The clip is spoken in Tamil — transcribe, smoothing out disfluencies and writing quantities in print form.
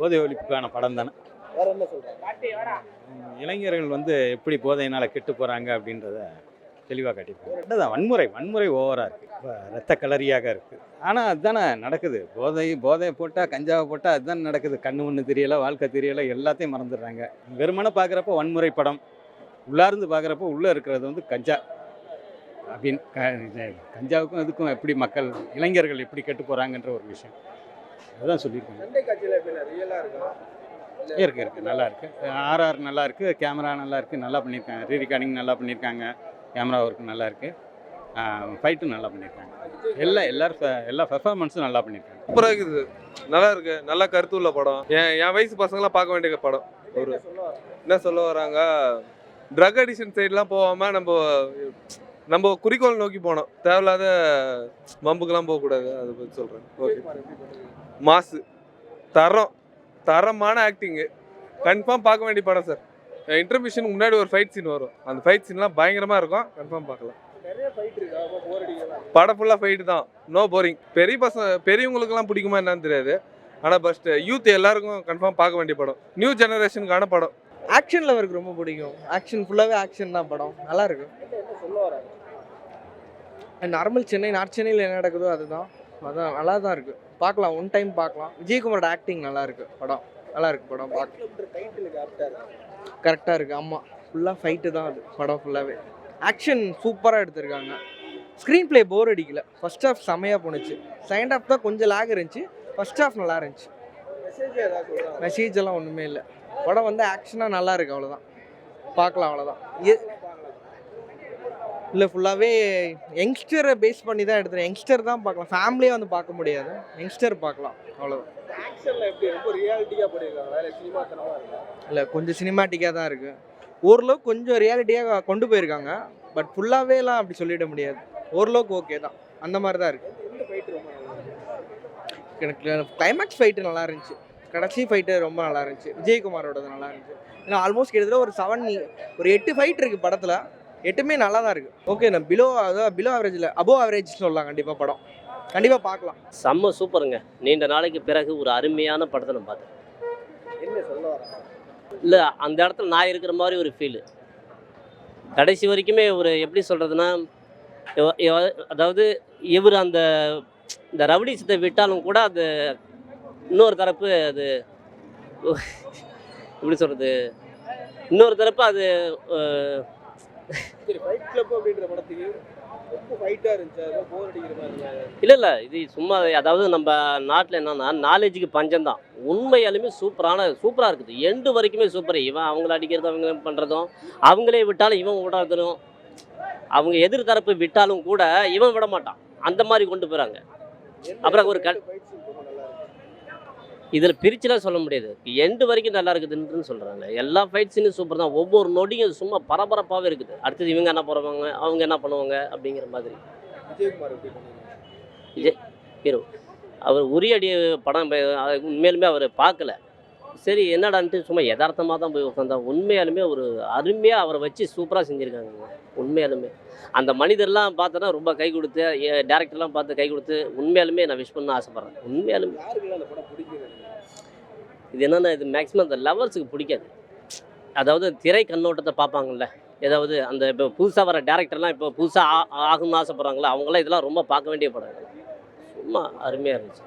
போதை ஒழிப்புக்கான படம் தானே. வேற என்ன சொல்றாங்க? இளைஞர்கள் வந்து எப்படி போதையினால் கெட்டு போகிறாங்க அப்படின்றத தெளிவாக காட்டியிருக்காங்க. தான் வன்முறை ஓவராக இருக்குது, இப்போ ரத்த கலரியாக இருக்குது. ஆனால் அதுதானே நடக்குது. போதையை போட்டால், கஞ்சாவை போட்டால் அதுதான் நடக்குது. கண்ணு ஒன்று தெரியலை, வாழ்க்கை தெரியலை, எல்லாத்தையும் மறந்துடுறாங்க. வெறுமனை பார்க்குறப்போ வன்முறை படம், உள்ளார்ந்து பார்க்குறப்போ உள்ளே இருக்கிறது வந்து கஞ்சா அப்படின்னு. கஞ்சாவுக்கும் இதுக்கும் எப்படி மக்கள் இளைஞர்கள் எப்படி கெட்டு போகிறாங்கன்ற ஒரு விஷயம் அதுதான் சொல்லியிருக்காங்க. சண்டை காட்சியில் எப்படி ரியலாக இருக்கும்? இருக்குது நல்லா இருக்குது. ஆர்ஆர் நல்லா இருக்குது, கேமரா நல்லா இருக்குது, நல்லா பண்ணியிருக்காங்க. ரீரெக்கார்டிங் நல்லா பண்ணியிருக்காங்க, கேமரா ஒர்க்கு நல்லா இருக்குது, ஃபைட்டும் நல்லா பண்ணியிருக்காங்க. எல்லா பெர்ஃபார்மன்ஸும் நல்லா பண்ணியிருக்காங்க. சூப்பராக இருக்குது, நல்லா இருக்குது, நல்லா கருத்துள்ள படம். என் வயசு பசங்களாம் பார்க்க வேண்டிய படம். ஒரு என்ன சொல்ல வராங்க, ட்ரக் அடிஷன் சைட்லாம் போகாமல் நம்ம குறிக்கோள் நோக்கி போனோம். தேவையில்லாத வம்புக்கெல்லாம் போகக்கூடாது. அதை பற்றி சொல்கிறேன். ஓகே, மாசு, தரமான ஆக்டிங்கு, கன்ஃபார்ம் பார்க்க வேண்டிய படம் சார். இன்டர்மிஷனுக்கு முன்னாடி ஒரு ஃபைட் சீன் வரும். அந்த ஃபைட் சீன்லாம் பயங்கரமாக இருக்கும், கன்ஃபார்ம் பார்க்கலாம். படம் ஃபுல்லாக ஃபைட்டு தான், நோ போரிங். பெரியவங்களுக்குலாம் பிடிக்குமா என்னன்னு தெரியாது, ஆனால் ஃபஸ்ட்டு யூத் எல்லாருக்கும் கன்ஃபார்ம் பார்க்க வேண்டிய படம். நியூ ஜெனரேஷனுக்கான படம். ஆக்ஷன் லவருக்கு ரொம்ப பிடிக்கும். ஆக்ஷன் ஃபுல்லாகவே ஆக்ஷன் தான் படம், நல்லா இருக்கும். நார்மல் சென்னை, நார்த் சென்னையில் என்ன நடக்குதோ அதுதான், அதான் நல்லா தான் இருக்குது. பார்க்கலாம், ஒன் டைம் பார்க்கலாம். விஜயகுமாரோட ஆக்டிங் நல்லா இருக்குது. படம் நல்லா இருக்குது. படம் பார்க்க கரெக்டாக இருக்குது. ஆமாம், ஃபுல்லாக ஃபைட்டு தான் அது. படம் ஃபுல்லாகவே ஆக்ஷன் சூப்பராக எடுத்திருக்காங்க. ஸ்க்ரீன் ப்ளே போர் அடிக்கல. ஃபர்ஸ்ட் ஹாஃப் செமையாக போணுச்சு, செகண்ட் ஹாஃப் தான் கொஞ்சம் லேக் இருந்துச்சு. ஃபர்ஸ்ட் ஹாஃப் நல்லா இருந்துச்சு. மெசேஜ் எல்லாம் ஒன்றுமே இல்லை. படம் வந்து ஆக்ஷனாக நல்லா இருக்குது, அவ்வளோதான். பார்க்கலாம், அவ்வளோதான். இல்லை, ஃபுல்லாகவே யங்ஸ்டரை பேஸ் பண்ணி தான் எடுத்துகிறேன். யங்ஸ்டர் தான் பார்க்கலாம், ஃபேமிலியாக வந்து பார்க்க முடியாது. யங்ஸ்டர் பார்க்கலாம், அவ்வளோதான். இல்லை, கொஞ்சம் சினிமாட்டிக்காக தான் இருக்குது. ஓரளவுக்கு கொஞ்சம் ரியாலிட்டியாக கொண்டு போயிருக்காங்க. பட் ஃபுல்லாகவேலாம் அப்படி சொல்லிட முடியாது. ஓரளவுக்கு ஓகே தான், அந்த மாதிரி தான் இருக்குது. எனக்கு கிளைமேக்ஸ் ஃபைட்டு நல்லா இருந்துச்சு. கடைசி ஃபைட்டு ரொம்ப நல்லா இருந்துச்சு. விஜயகுமாரோடது நல்லா இருந்துச்சு. ஏன்னா ஆல்மோஸ்ட் கிட்டத்தட்ட ஒரு 8 ஃபைட் இருக்குது படத்தில். 8மே நல்லா தான் இருக்குது. ஓகே, நான் பிலோ ஆவரேஜில் அபோவ் ஆவரேஜ் சொல்லலாம். கண்டிப்பாக படம் கண்டிப்பாக பார்க்கலாம். செம்ம சூப்பருங்க. நீண்ட நாளைக்கு பிறகு ஒரு அருமையான படத்தை நான் பார்த்தேன். என்ன சொல்ல வராங்க? இல்லை, அந்த இடத்துல நான் இருக்கிற மாதிரி ஒரு ஃபீலு. கடைசி வரைக்குமே ஒரு எப்படி சொல்கிறதுனா, அதாவது இவர் இந்த ரவுடிசத்தை விட்டாலும் கூட அது இன்னொரு தரப்பு, அது எப்படி சொல்கிறது, இன்னொரு தரப்பு அது இல்லை, இது சும்மா. அதாவது நம்ம நாட்டில் என்னன்னா நாலேஜுக்கு பஞ்சம்தான். உண்மையாலுமே சூப்பராக இருக்குது. எண்டு வரைக்குமே சூப்பர். இவன் அவங்கள அடிக்கிறதும், அவங்க பண்ணுறதும், அவங்களே விட்டாலும் இவன் விடாததும், அவங்க எதிர் தரப்பு விட்டாலும் கூட இவன் விட மாட்டான். அந்த மாதிரி கொண்டு போகிறாங்க. அப்புறம் ஒரு இதில் பிரிச்சுலாம் சொல்ல முடியாது. எண்டு வரைக்கும் நல்லா இருக்குதுன்னு சொல்கிறாங்க. எல்லா ஃபைட் சீனும் சூப்பர் தான். ஒவ்வொரு நொடியும் சும்மா பரபரப்பாகவே இருக்குது. அடுத்தது இவங்க என்ன போடுவாங்க, அவங்க என்ன பண்ணுவாங்க அப்படிங்கிற மாதிரி. விஜய் ஹீரோ அவர் உரியடி படம் உண்மையாலுமே அவர் பார்க்கல. சரி என்னடான்ட்டு சும்மா யதார்த்தமாக தான் போய் உட்காந்தா. உண்மையாலுமே ஒரு அருமையாக அவரை வச்சு சூப்பராக செஞ்சுருக்காங்க. உண்மையாலுமே அந்த மனிதர்லாம் பார்த்தோன்னா ரொம்ப கை கொடுத்து, டேரக்டர்லாம் பார்த்து கை கொடுத்து, உண்மையாலுமே நான் விஷ் பண்ண ஆசைப்பட்றேன். உண்மையாலுமே இது என்னென்னா, இது மேக்ஸிமம் அந்த லவர்ஸுக்கு பிடிக்காது. அதாவது திரை கண்ணோட்டத்தை பார்ப்பாங்கள்ல, ஏதாவது அந்த இப்போ புதுசாக வர டேரக்டர்லாம் இப்போ புதுசாக ஆகணும்னு ஆசைப்பட்றாங்களா, அவங்களாம் இதெல்லாம் ரொம்ப பார்க்க வேண்டிய படம். சும்மா அருமையாக இருந்துச்சு.